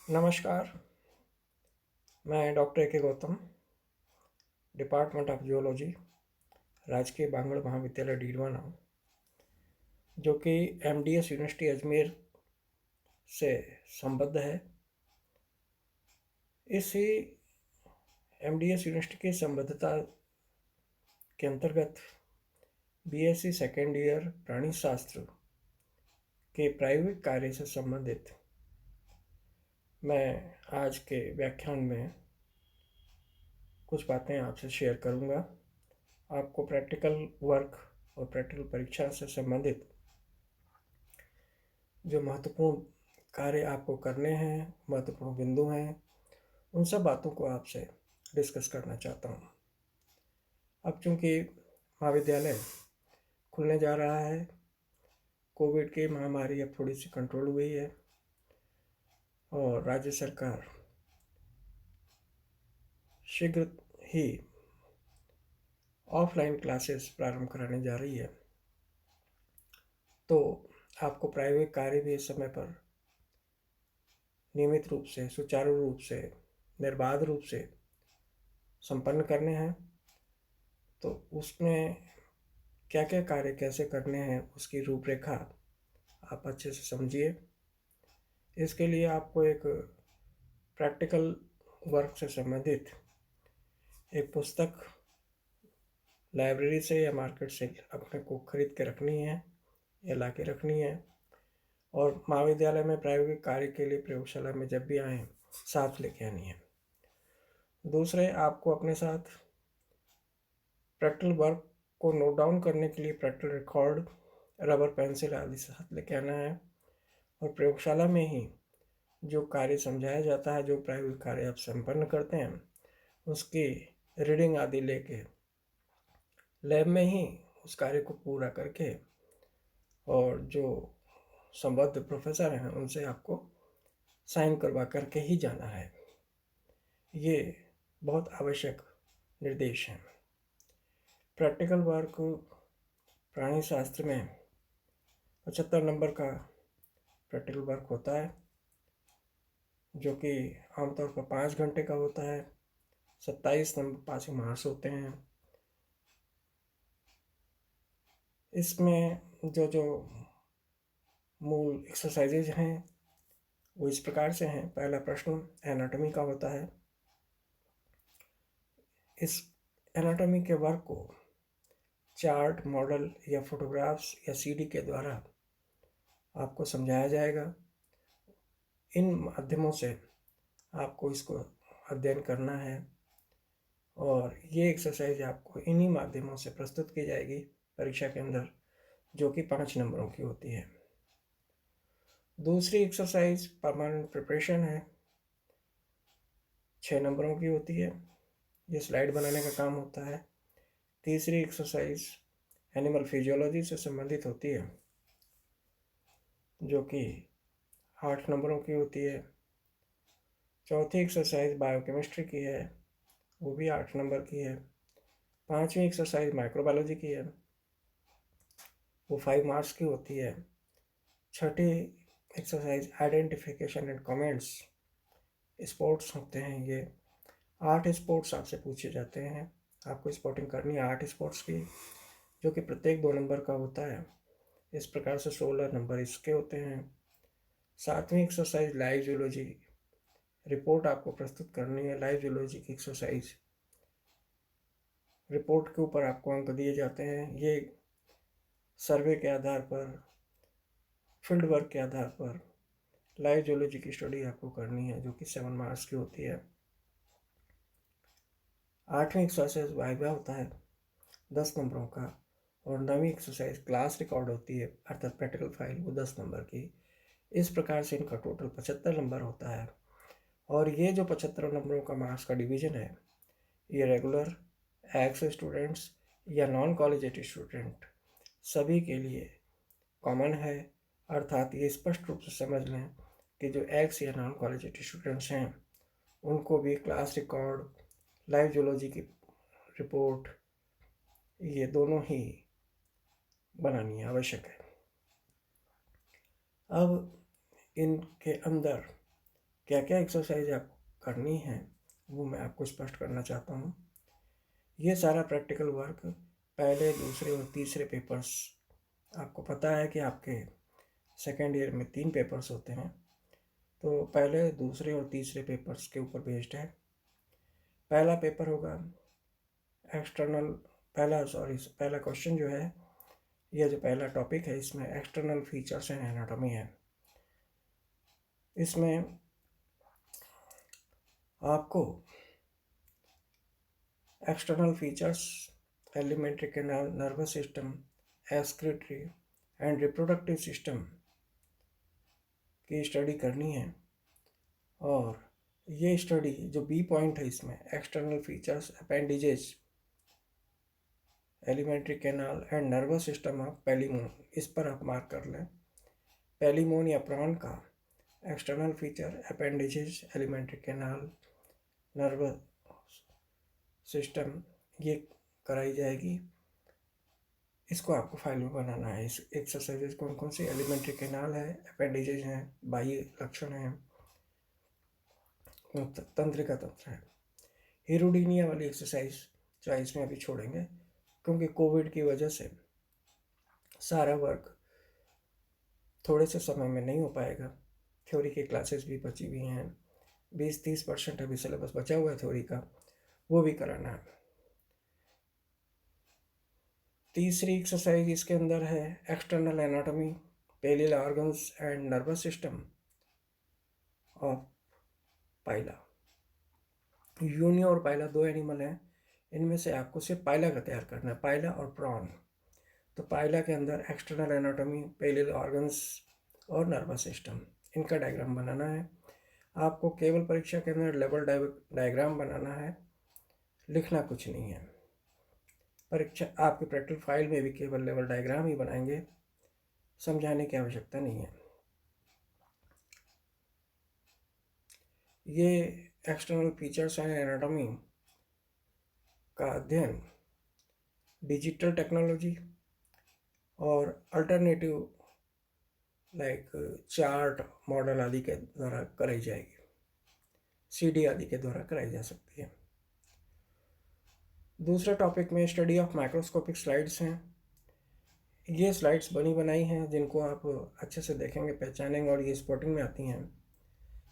नमस्कार, मैं doctor A के गौतम, डिपार्टमेंट ऑफ ज़ूलॉजी, राजकीय बांगड़ महाविद्यालय डीडवाना, जो कि एमडीएस यूनिवर्सिटी अजमेर से संबद्ध है। इसी एमडीएस यूनिवर्सिटी की संबद्धता के अंतर्गत बीएससी सेकेंड ईयर प्राणी शास्त्र के प्रायोगिक कार्य से संबंधित मैं आज के व्याख्यान में कुछ बातें आपसे शेयर करूंगा। आपको प्रैक्टिकल वर्क और प्रैक्टिकल परीक्षा से संबंधित जो महत्वपूर्ण कार्य आपको करने हैं, महत्वपूर्ण बिंदु हैं, उन सब बातों को आपसे डिस्कस करना चाहता हूँ। अब चूँकि महाविद्यालय खुलने जा रहा है, कोविड की महामारी अब थोड़ी सी कंट्रोल हुई है और राज्य सरकार शीघ्र ही ऑफलाइन क्लासेस प्रारंभ कराने जा रही है। तो आपको प्रायोगिक कार्य भी इस समय पर नियमित रूप से, सुचारू रूप से, निर्बाध रूप से संपन्न करने हैं। तो उसमें क्या क्या कार्य कैसे करने हैं उसकी रूपरेखा आप अच्छे से समझिए। इसके लिए आपको एक प्रैक्टिकल वर्क से संबंधित एक पुस्तक लाइब्रेरी से या मार्केट से अपने को खरीद के रखनी है या ला के रखनी है, और महाविद्यालय में प्रायोगिक कार्य के लिए प्रयोगशाला में जब भी आएँ साथ लेके आनी है। दूसरे, आपको अपने साथ प्रैक्टिकल वर्क को नोट डाउन करने के लिए प्रैक्टिकल रिकॉर्ड, रबर, पेंसिल आदि साथ लेके आना है, और प्रयोगशाला में ही जो कार्य समझाया जाता है, जो प्रायोगिक कार्य आप संपन्न करते हैं, उसकी रीडिंग आदि लेके लैब में ही उस कार्य को पूरा करके और जो संबद्ध प्रोफेसर हैं उनसे आपको साइन करवा करके ही जाना है। ये बहुत आवश्यक निर्देश हैं। प्रैक्टिकल वर्क प्राणी शास्त्र में 75 नंबर का प्रैक्टिकल वर्क होता है, जो कि आमतौर पर 5 घंटे का होता है। 27 नंबर पासिंग मार्क्स होते हैं। इसमें जो जो मूल एक्सरसाइजेज हैं वो इस प्रकार से हैं। पहला प्रश्न एनाटॉमी का होता है। इस एनाटॉमी के वर्क को चार्ट, मॉडल या फोटोग्राफ्स या सीडी के द्वारा आपको समझाया जाएगा। इन माध्यमों से आपको इसको अध्ययन करना है और ये एक्सरसाइज आपको इन्हीं माध्यमों से प्रस्तुत की जाएगी परीक्षा के अंदर, जो कि 5 नंबरों की होती है। दूसरी एक्सरसाइज परमानेंट प्रिपरेशन है, 6 नंबरों की होती है। ये स्लाइड बनाने का काम होता है। तीसरी एक्सरसाइज एनिमल फिजियोलॉजी से संबंधित होती है, जो कि 8 नंबरों की होती है। चौथी एक्सरसाइज बायोकेमिस्ट्री की है, वो भी 8 नंबर की है। पांचवी एक्सरसाइज माइक्रोबायोलॉजी की है, वो 5 मार्क्स की होती है। छठी exercise identification and comments, sports होते हैं ये। 8 स्पोर्ट्स आपसे पूछे जाते हैं, आपको स्पॉटिंग करनी है 8 स्पोर्ट्स की, जो कि प्रत्येक 2 नंबर का होता है। इस प्रकार से 16 नंबर इसके होते हैं। 7वीं एक्सरसाइज लाइव जूलॉजी, रिपोर्ट आपको प्रस्तुत करनी है। लाइव जूलॉजी की एक्सरसाइज, रिपोर्ट के ऊपर आपको अंक दिए जाते हैं। ये सर्वे के आधार पर, फील्ड वर्क के आधार पर लाइव जूलॉजी की स्टडी आपको करनी है, जो कि 7 मार्क्स की होती है। 8वीं एक्सरसाइज वाइवा होता है 10 नंबरों का, और 9वीं एक्सरसाइज क्लास रिकॉर्ड होती है, अर्थात प्रैक्टिकल फाइल, वो 10 नंबर की। इस प्रकार से इनका टोटल 75 नंबर होता है। और ये जो 75 नंबरों का मार्क्स का डिवीजन है, ये रेगुलर, एक्स स्टूडेंट्स या नॉन कॉलेजिएट स्टूडेंट सभी के लिए कॉमन है। अर्थात ये स्पष्ट रूप से समझ लें कि जो एक्स या नॉन कॉलेजिएट स्टूडेंट्स हैं उनको भी क्लास रिकॉर्ड, लाइव जूलॉजी की रिपोर्ट, ये दोनों ही बनानी आवश्यक है। अब इनके अंदर क्या क्या एक्सरसाइज आपको करनी है वो मैं आपको स्पष्ट करना चाहता हूँ। ये सारा प्रैक्टिकल वर्क पहले, दूसरे और तीसरे पेपर्स, आपको पता है कि आपके सेकेंड ईयर में 3 पेपर्स होते हैं, तो पहले, दूसरे और तीसरे पेपर्स के ऊपर बेस्ड है। पहला पेपर होगा एक्सटर्नल, पहला क्वेश्चन जो है, यह जो पहला टॉपिक है, इसमें एक्सटर्नल फीचर्स एंड एनाटॉमी है। इसमें आपको external features, alimentary canal, nervous system, excretory and reproductive system की स्टडी करनी है। और ये स्टडी जो बी पॉइंट है इसमें, external features, appendages, alimentary canal and nervous system of palaemon, इस पर आप मार्क कर लें। पेलिमोन या प्राण का external feature, appendages, alimentary canal, nervous system, ये कराई जाएगी। इसको आपको फाइल में बनाना है। इस एक्सरसाइजेज कौन कौन सी, एलिमेंट्री कैनाल है, अपेंडिजेज हैं, बाह्य लक्षण हैं, तंत्रिका तंत्र है। हिरुडीनिया वाली एक्सरसाइज चॉइस में अभी छोड़ेंगे, क्योंकि कोविड की वजह से सारा वर्क थोड़े से समय में नहीं हो पाएगा। थ्योरी की क्लासेस भी बची हुई हैं, 20-30% अभी सिलेबस बचा हुआ है थ्योरी का, वो भी कराना है। तीसरी एक्सरसाइज इसके अंदर है external anatomy, pallial organs and nervous system of pila. Unio और पाइला 2 एनिमल हैं, इनमें से आपको सिर्फ पाइला का तैयार करना है, पाइला और प्रॉन। तो पाइला के अंदर एक्सटर्नल एनाटॉमी, पेलियल ऑर्गन्स और नर्वस सिस्टम, इनका डायग्राम बनाना है। आपको केवल परीक्षा के अंदर लेवल डायग्राम बनाना है, लिखना कुछ नहीं है। परीक्षा आपकी प्रैक्टिकल फाइल में भी केवल लेवल डायग्राम ही बनाएंगे, समझाने की आवश्यकता नहीं है। ये एक्सटर्नल फीचर्स एंड एनाटॉमी का अध्ययन डिजिटल टेक्नोलॉजी और अल्टरनेटिव लाइक चार्ट, मॉडल आदि के द्वारा कराई जाएगी, CD आदि के द्वारा कराई जा सकती है। दूसरे टॉपिक में स्टडी ऑफ माइक्रोस्कोपिक स्लाइड्स हैं। ये स्लाइड्स बनी बनाई हैं, जिनको आप अच्छे से देखेंगे, पहचानेंगे, और ये स्पॉटिंग में आती हैं,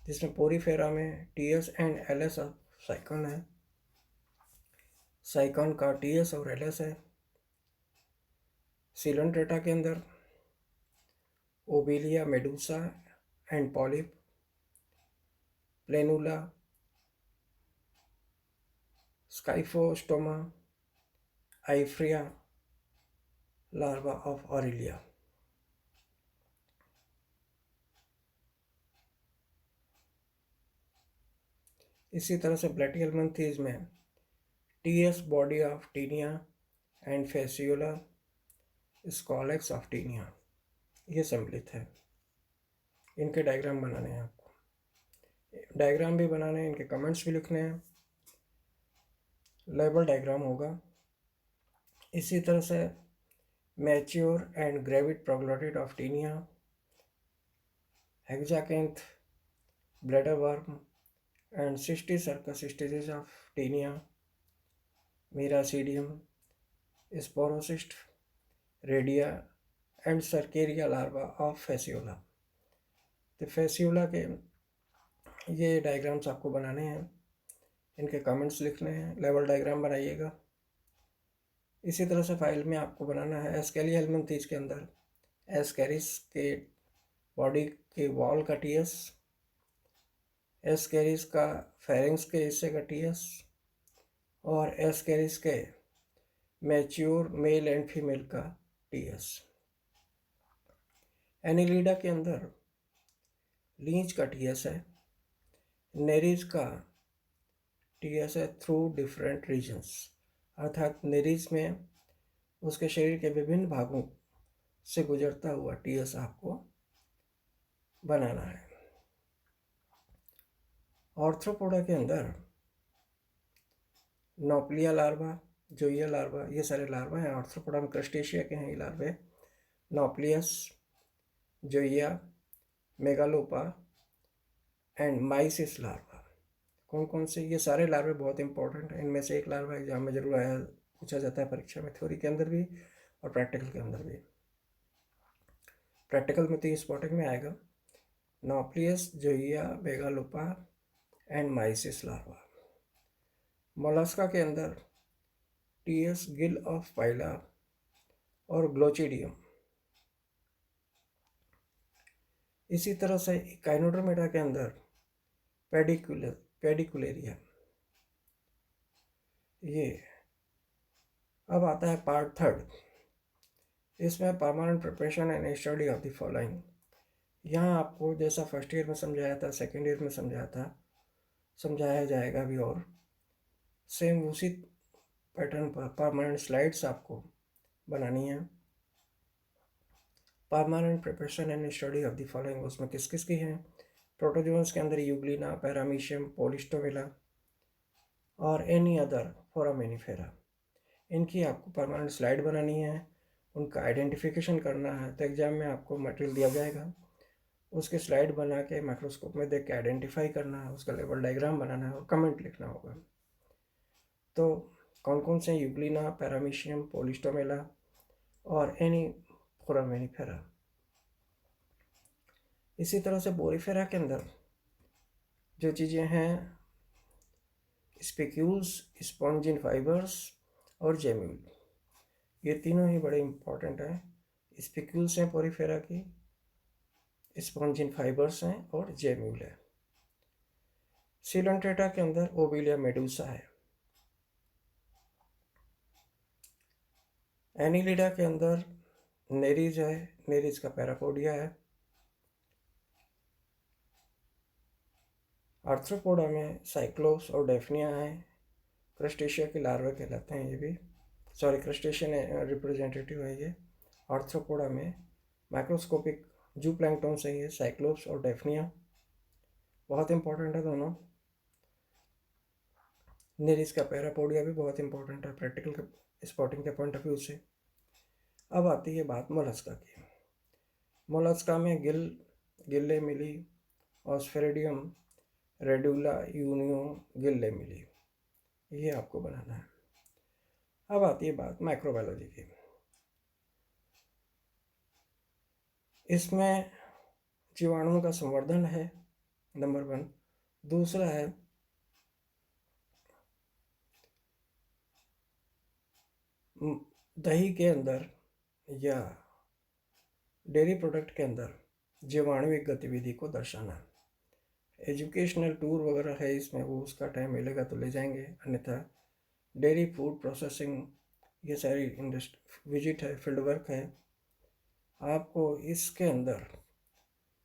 जिसमें पोरीफेरा में TS एंड LS साइकॉन है, साइकॉन का TS और LS है। सिलेंट्रेटा के अंदर obelia, medusa and polyp, planula, scyphistoma, ephyra, larva of aurelia. इसी तरह से ब्लैटियलमंथीज में TS body of taenia and fasciola, scolex of taenia, ये सम्मिलित है। इनके डायग्राम बनाने हैं आपको, डायग्राम भी बनाने हैं, इनके कमेंट्स भी लिखने हैं, लेबल डायग्राम होगा। इसी तरह से mature and gravid proglottid of taenia, hexacanth bladder worm and cysticercus stages of taenia, miracidium, sporocyst, redia and cercaria larva of fasciola. तो फेसियोला के ये डायग्राम्स आपको बनाने हैं, इनके कमेंट्स लिखने हैं, लेवल डायग्राम बनाइएगा। इसी तरह से फाइल में आपको बनाना है एस्केलिहेल्मिन्थीज के अंदर एस्केरिस के बॉडी के वॉल का TS, एस्केरिस का फेरिंग्स के हिस्से का TS, और एस्केरिस के मैच्योर मेल एंड फीमेल का TS। एनिलिडा के अंदर लींच का TS है, नेरीज का TS है थ्रू डिफरेंट रीजन्स, अर्थात नेरीज में उसके शरीर के विभिन्न भागों से गुजरता हुआ TS आपको बनाना है। ऑर्थ्रोपोडा के अंदर नोप्लिया लार्वा, जोइया लार्वा, ये सारे लार्वा हैं। ऑर्थ्रोपोडा में क्रस्टेशिया के हैं ये लार्वे, नोप्लियस, जोइया, मेगालोपा, एंड माइसिस लार्वा। कौन कौन से? ये सारे लार्वे बहुत इंपॉर्टेंट हैं। इनमें से एक लार्वा एग्जाम में जरूर आया, पूछा जाता है परीक्षा में, थ्योरी के अंदर भी और प्रैक्टिकल के अंदर भी। प्रैक्टिकल में तो ये स्पॉटिंग में आएगा, नॉप्लियस जोइया बेगालोपा एंड माइसिस लार्वा। मोलस्का के अंदर टीएस गिल ऑफ पाइला और ग्लोचिडियम। इसी तरह से काइनोडर्मेटा के अंदर पेडिकुलेरिया। ये अब आता है पार्ट थर्ड। इसमें permanent preparation and study of the following. यहाँ आपको जैसा फर्स्ट ईयर में समझाया था, सेकेंड ईयर में समझाया था, समझाया जाएगा भी, और सेम उसी पैटर्न पर परमानेंट स्लाइड्स आपको बनानी है। Permanent preparation and study of the following, उसमें किस किस की हैं? प्रोटोजोन्स के अंदर यूग्लिना, पैरामीशियम, पोलिस्टोमिला और एनी अदर फोरामिनिफेरा। इनकी आपको परमानेंट स्लाइड बनानी है, उनका आइडेंटिफिकेशन करना है। तो एग्जाम में आपको मटेरियल दिया जाएगा, उसके स्लाइड बना के माइक्रोस्कोप में देख के आइडेंटिफाई करना है, उसका लेवल डायग्राम बनाना है और कमेंट लिखना होगा। तो कौन कौन से? यूग्लिना, पैरामीशियम, पोलिस्टोमेला और एनी फोरामिनिफेरा। इसी तरह से बोरीफेरा के अंदर जो चीज़ें हैं, स्पिक्यूल्स, स्पॉन्जिन फाइबर्स और जेम्यूल, ये तीनों ही बड़े इंपॉर्टेंट हैं। स्पिक्यूल्स हैं पोरीफेरा की, स्पॉन्जिन फाइबर्स हैं और जेम्यूल है। सिलेंट्रेटा के अंदर ओबिलिया मेडुसा है। एनिलिडा के अंदर नेरिज है, नेरिज का पैरापोडिया है। आर्थ्रोपोडा में साइक्लोप्स और डेफनिया है। क्रस्टेशिया के लार्वे कहलाते हैं ये भी, सॉरी क्रस्टेशियन रिप्रेजेंटेटिव है ये। आर्थ्रोपोडा में माइक्रोस्कोपिक जूप्लैंक्टन से ये साइक्लोप्स और डेफनिया बहुत इंपॉर्टेंट है दोनों। नेरिस का पैरापोडिया भी बहुत इंपॉर्टेंट है प्रैक्टिकल के स्पॉटिंग के पॉइंट ऑफ व्यू से। अब आती है बात मोलस्का की। मोलस्का में गिल्ले मिली, ऑस्फेरिडियम, रेडुला, यूनियो, गिल्ले मिली, ये आपको बनाना है। अब आती है बात माइक्रोबायोलॉजी की। इसमें जीवाणुओं का संवर्धन है नंबर 1। दूसरा है दही के अंदर या डेयरी प्रोडक्ट के अंदर जीवाणुविक गतिविधि को दर्शाना। एजुकेशनल टूर वगैरह है इसमें, वो उसका टाइम मिलेगा तो ले जाएंगे, अन्यथा डेयरी फूड प्रोसेसिंग, ये सारी इंडस्ट्री विजिट है, फील्ड वर्क है। आपको इसके अंदर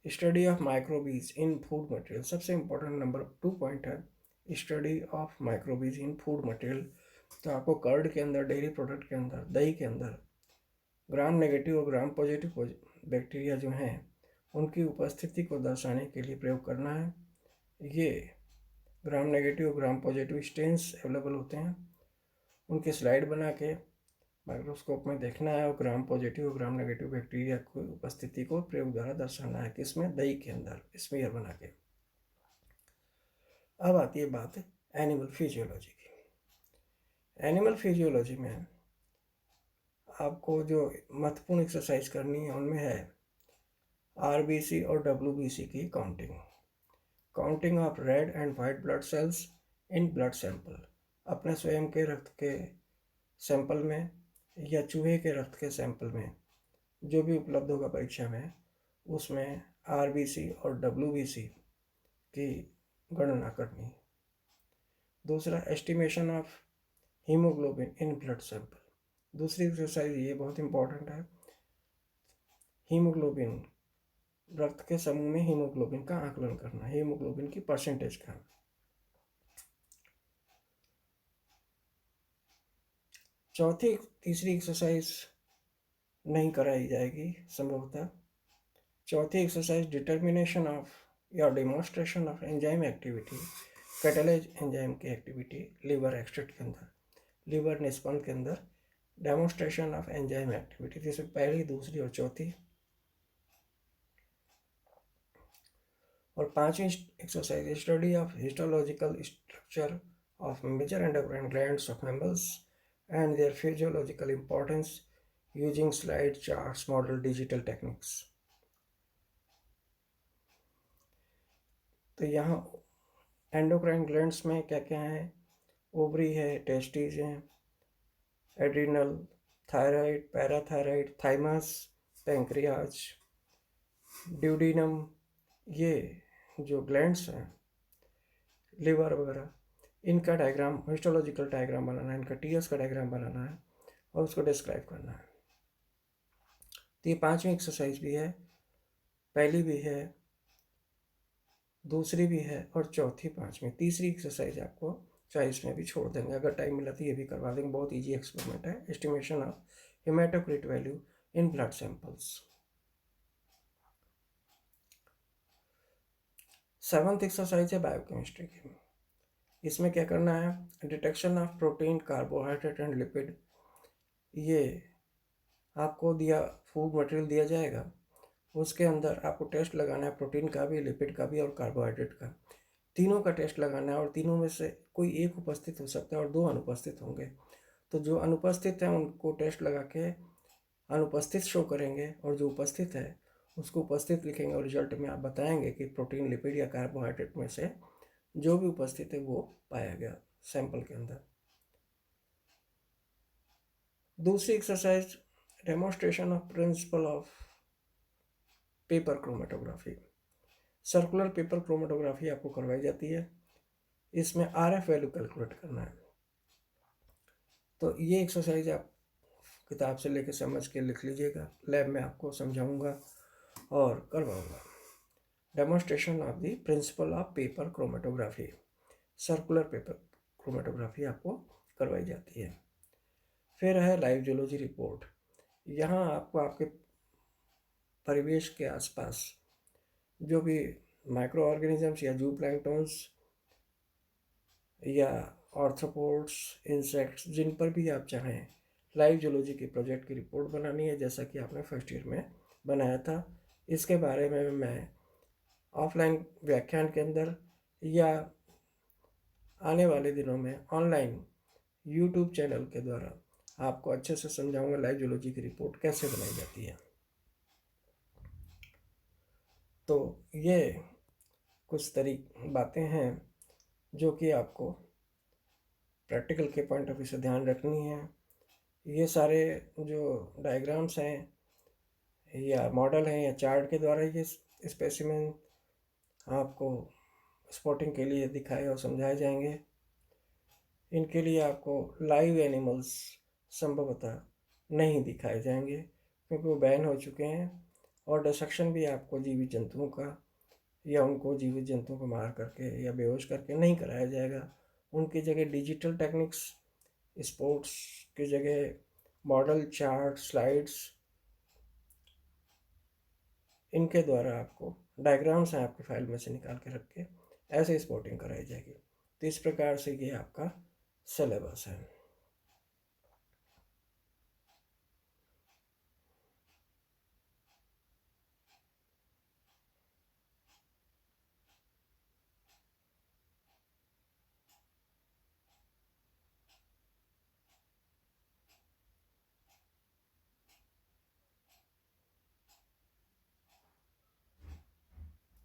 study of microbes in food material, सबसे इम्पोर्टेंट नंबर 2 पॉइंट है, study of microbes in food material. तो आपको कर्ड के अंदर, डेयरी प्रोडक्ट के अंदर, दही के अंदर ग्राम नेगेटिव और ग्राम पॉजिटिव बैक्टीरिया जो हैं उनकी उपस्थिति को दर्शाने के लिए प्रयोग करना है। ये ग्राम नेगेटिव और ग्राम पॉजिटिव स्टेन्स अवेलेबल होते हैं, उनकी स्लाइड बना के माइक्रोस्कोप में देखना है और ग्राम पॉजिटिव और ग्राम नेगेटिव बैक्टीरिया की उपस्थिति को प्रयोग द्वारा दर्शाना है, किसमें? दही के अंदर स्मीयर बना के। अब आती है बात एनिमल फिजियोलॉजी की। एनिमल फिजियोलॉजी में आपको जो महत्वपूर्ण एक्सरसाइज करनी है उनमें है आरबीसी और डब्ल्यूबीसी की counting of red and white blood cells in blood sample. अपने स्वयं के रक्त के सैंपल में या चूहे के रक्त के सैंपल में जो भी उपलब्ध होगा परीक्षा में, उसमें आरबीसी और डब्ल्यूबीसी की गणना करनी। दूसरा, estimation of haemoglobin in blood sample. दूसरी एक्सरसाइज ये बहुत इंपॉर्टेंट है, हीमोग्लोबिन, रक्त के समूह में हीमोग्लोबिन का आकलन करना, हीमोग्लोबिन की परसेंटेज का। तीसरी एक्सरसाइज नहीं कराई जाएगी संभवतः। चौथी एक्सरसाइज डिटर्मिनेशन ऑफ या demonstration of enzyme activity, catalyse enzyme की एक्टिविटी लीवर एक्सट्रैक्ट के अंदर, लीवर निष्पन्न के अंदर डेमोन्स्ट्रेशन ऑफ एंजाइम एक्टिविटी, जिसमें पहली, दूसरी और चौथी। और 5वीं exercise, study of histological structure of major endocrine glands of mammals and their physiological importance using slide charts model digital techniques. तो यहाँ एंडोक्राइन ग्लैंड्स में क्या क्या है? ओवरी है, टेस्टिस हैं, adrenal, thyroid, parathyroid, thymus, pancreas, duodenum, ये जो ग्लैंड्स हैं, लिवर वगैरह, इनका डायग्राम, हिस्टोलॉजिकल डायग्राम बनाना है, इनका टीएस का डायग्राम बनाना है और उसको डिस्क्राइब करना है। तो ये 5वीं एक्सरसाइज भी है, पहली भी है, दूसरी भी है और चौथी 5वीं। तीसरी एक्सरसाइज आपको चॉइस में भी छोड़ देंगे, अगर टाइम मिला तो ये भी करवा देंगे। बहुत ईजी एक्सपेरिमेंट है, estimation of haematocrit value in blood samples. 7th exercise है बायोकेमिस्ट्री की। इसमें क्या करना है? Detection of protein, carbohydrate and lipid. ये आपको दिया, फूड मटेरियल दिया जाएगा, उसके अंदर आपको टेस्ट लगाना है, प्रोटीन का भी, लिपिड का भी और कार्बोहाइड्रेट का। तीनों का टेस्ट लगाना है और तीनों में से कोई एक उपस्थित हो सकता है और 2 अनुपस्थित होंगे। तो जो अनुपस्थित है उनको टेस्ट लगा के अनुपस्थित शो करेंगे और जो उपस्थित है उसको उपस्थित लिखेंगे और रिजल्ट में आप बताएंगे कि प्रोटीन, लिपिड या कार्बोहाइड्रेट में से जो भी उपस्थित है वो पाया गया सैंपल के अंदर। दूसरी exercise, demonstration of principle of paper chromatography. Circular paper chromatography आपको करवाई जाती है। इसमें आरएफ वैल्यू कैलकुलेट करना है। तो ये एक्सरसाइज आप किताब से लेके समझ के लिख लीजिएगा, लैब में आपको समझाऊंगा और करवाऊंगा। Demonstration of the principle of paper chromatography, circular paper chromatography आपको करवाई जाती है। फिर है लाइव जूलॉजी रिपोर्ट। यहाँ आपको आपके परिवेश के आसपास जो भी माइक्रो ऑर्गेनिजम्स या जू प्लैंक्टन्स या ऑर्थ्रोपोड्स, इंसेक्ट्स, जिन पर भी आप चाहें लाइव जूलॉजी के प्रोजेक्ट की रिपोर्ट बनानी है, जैसा कि आपने फर्स्ट ईयर में बनाया था। इसके बारे में मैं ऑफलाइन व्याख्यान के अंदर या आने वाले दिनों में ऑनलाइन यूट्यूब चैनल के द्वारा आपको अच्छे से समझाऊंगा लाइव जूलॉजी की रिपोर्ट कैसे बनाई जाती है। तो ये कुछ बातें हैं जो कि आपको प्रैक्टिकल के पॉइंट ऑफ व्यू से ध्यान रखनी है। ये सारे जो डायग्राम्स हैं या मॉडल हैं या चार्ट के द्वारा ये स्पेसिमेन आपको स्पॉटिंग के लिए दिखाए और समझाए जाएंगे। इनके लिए आपको लाइव एनिमल्स संभवतः नहीं दिखाए जाएंगे क्योंकि वो बैन हो चुके हैं, और डिसेक्शन भी आपको जीवित जंतुओं का या उनको जीवित जंतुओं को मार करके या बेहोश करके नहीं कराया जाएगा। उनकी जगह डिजिटल टेक्निक्स, स्पोर्ट्स की जगह मॉडल, चार्ट, स्लाइड्स, इनके द्वारा आपको डायग्राम्स हैं आपकी फाइल में से निकाल के रख के ऐसे स्पॉटिंग कराई जाएगी। तो इस प्रकार से ये आपका सिलेबस है।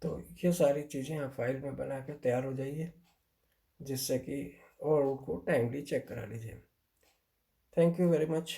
तो ये सारी चीज़ें आप फाइल में बना के तैयार हो जाइए, जिससे कि और उनको टाइमली चेक करा लीजिए। Thank you very much.